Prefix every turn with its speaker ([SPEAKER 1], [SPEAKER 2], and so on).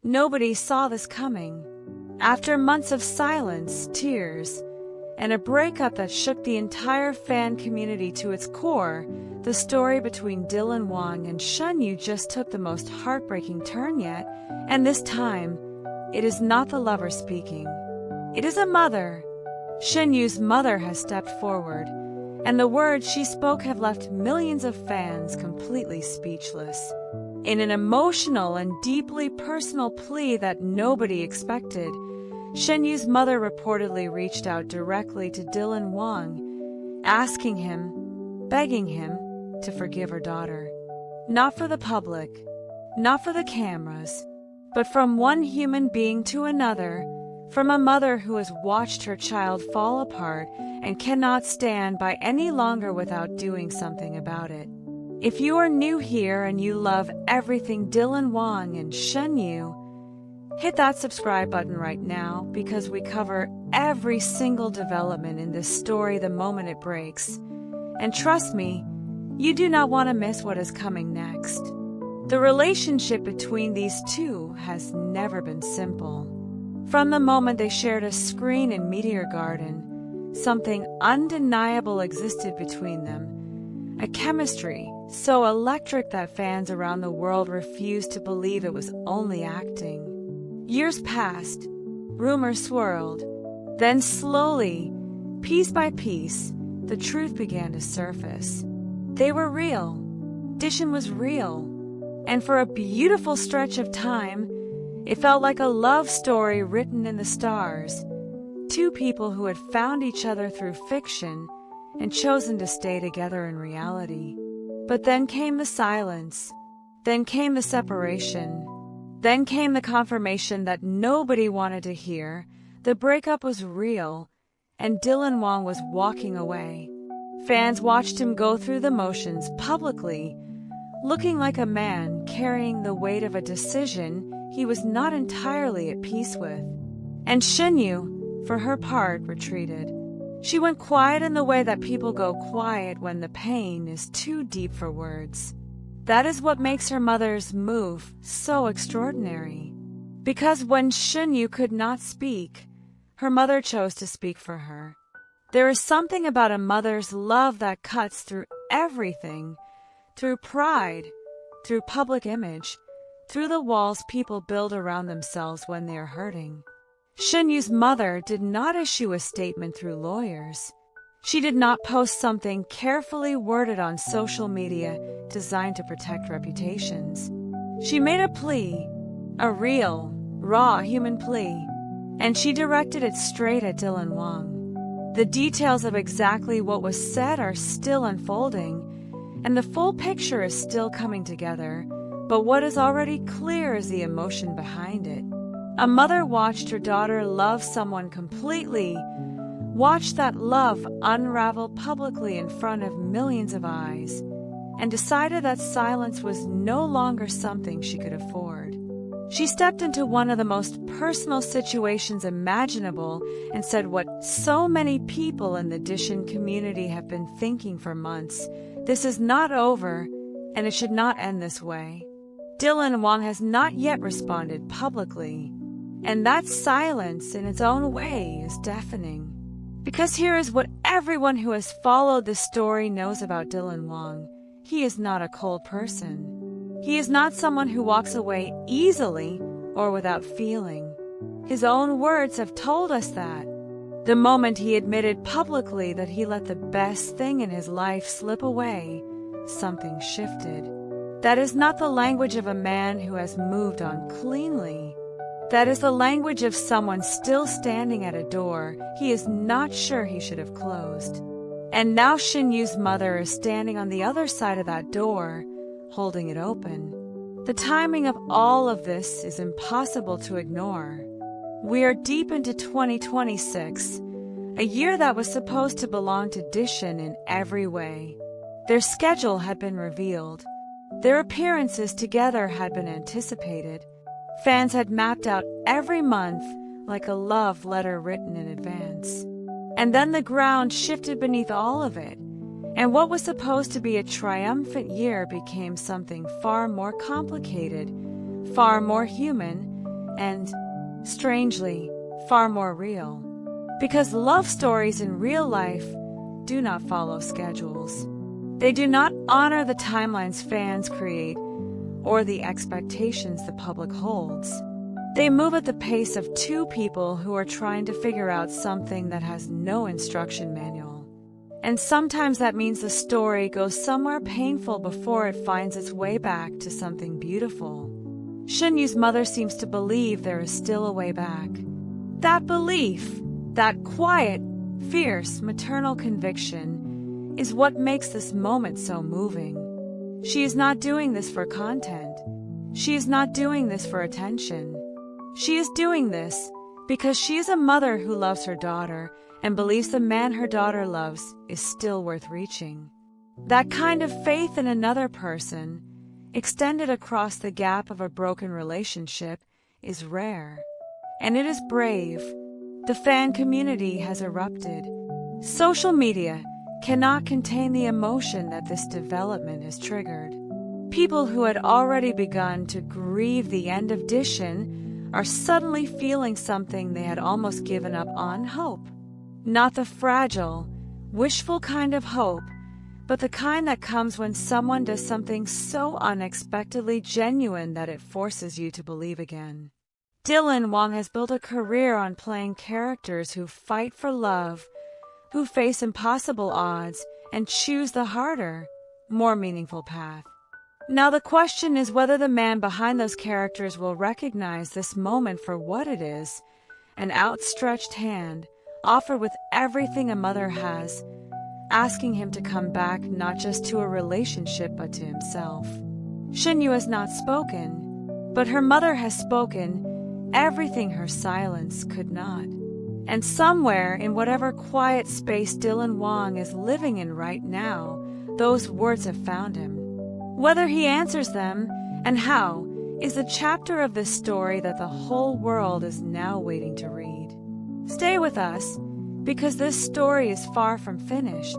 [SPEAKER 1] Nobody saw this coming. After months of silence, tears, and a breakup that shook the entire fan community to its core, the story between Dylan Wang and Shen Yue just took the most heartbreaking turn yet, and this time, it is not the lover speaking. It is a mother. Shen Yue's mother has stepped forward, and the words she spoke have left millions of fans completely speechless. In an emotional and deeply personal plea that nobody expected, Shen Yue's mother reportedly reached out directly to Dylan Wang, asking him, begging him, to forgive her daughter. Not for the public, not for the cameras, but from one human being to another, from a mother who has watched her child fall apart and cannot stand by any longer without doing something about it. If you are new here and you love everything Dylan Wang and Shen Yue, hit that subscribe button right now because we cover every single development in this story the moment it breaks. And trust me, you do not want to miss what is coming next. The relationship between these two has never been simple. From the moment they shared a screen in Meteor Garden, something undeniable existed between them. A chemistry so electric that fans around the world refused to believe it was only acting. Years passed, rumors swirled, then slowly, piece by piece, the truth began to surface. They were real. Dishon was real. And for a beautiful stretch of time, it felt like a love story written in the stars. Two people who had found each other through fiction and chosen to stay together in reality. But then came the silence. Then came the separation. Then came the confirmation that nobody wanted to hear. The breakup was real, and Dylan Wang was walking away. Fans watched him go through the motions publicly, looking like a man carrying the weight of a decision he was not entirely at peace with. And Shen Yue, for her part, retreated. She went quiet in the way that people go quiet when the pain is too deep for words. That is what makes her mother's move so extraordinary. Because when Shen Yue could not speak, her mother chose to speak for her. There is something about a mother's love that cuts through everything, through pride, through public image, through the walls people build around themselves when they are hurting. Shen Yue's mother did not issue a statement through lawyers. She did not post something carefully worded on social media designed to protect reputations. She made a plea, a real, raw human plea, and she directed it straight at Dylan Wang. The details of exactly what was said are still unfolding, and the full picture is still coming together, but what is already clear is the emotion behind it. A mother watched her daughter love someone completely, watched that love unravel publicly in front of millions of eyes, and decided that silence was no longer something she could afford. She stepped into one of the most personal situations imaginable and said what so many people in the Dishon community have been thinking for months. This is not over, and it should not end this way. Dylan Wang has not yet responded publicly, and that silence in its own way is deafening. Because here is what everyone who has followed this story knows about Dylan Wang. He is not a cold person. He is not someone who walks away easily or without feeling. His own words have told us that. The moment he admitted publicly that he let the best thing in his life slip away, something shifted. That is not the language of a man who has moved on cleanly. That is the language of someone still standing at a door he is not sure he should have closed. And now Shen Yue's mother is standing on the other side of that door, holding it open. The timing of all of this is impossible to ignore. We are deep into 2026, a year that was supposed to belong to Dishon in every way. Their schedule had been revealed. Their appearances together had been anticipated. Fans had mapped out every month like a love letter written in advance. And then the ground shifted beneath all of it, and what was supposed to be a triumphant year became something far more complicated, far more human, and, strangely, far more real. Because love stories in real life do not follow schedules. They do not honor the timelines fans create or the expectations the public holds. They move at the pace of two people who are trying to figure out something that has no instruction manual. And sometimes that means the story goes somewhere painful before it finds its way back to something beautiful. Shen Yue's mother seems to believe there is still a way back. That belief, that quiet, fierce maternal conviction, is what makes this moment so moving. She is not doing this for content. She is not doing this for attention. She is doing this because she is a mother who loves her daughter and believes the man her daughter loves is still worth reaching. That kind of faith in another person, extended across the gap of a broken relationship, is rare. And it is brave. The fan community has erupted. Social media cannot contain the emotion that this development has triggered. People who had already begun to grieve the end of Dishon are suddenly feeling something they had almost given up on: hope. Not the fragile, wishful kind of hope, but the kind that comes when someone does something so unexpectedly genuine that it forces you to believe again. Dylan Wang has built a career on playing characters who fight for love, who face impossible odds and choose the harder, more meaningful path. Now the question is whether the man behind those characters will recognize this moment for what it is: an outstretched hand, offered with everything a mother has, asking him to come back not just to a relationship but to himself. Shen Yue has not spoken, but her mother has spoken everything her silence could not. And somewhere in whatever quiet space Dylan Wang is living in right now, those words have found him. Whether he answers them, and how, is the chapter of this story that the whole world is now waiting to read. Stay with us, because this story is far from finished.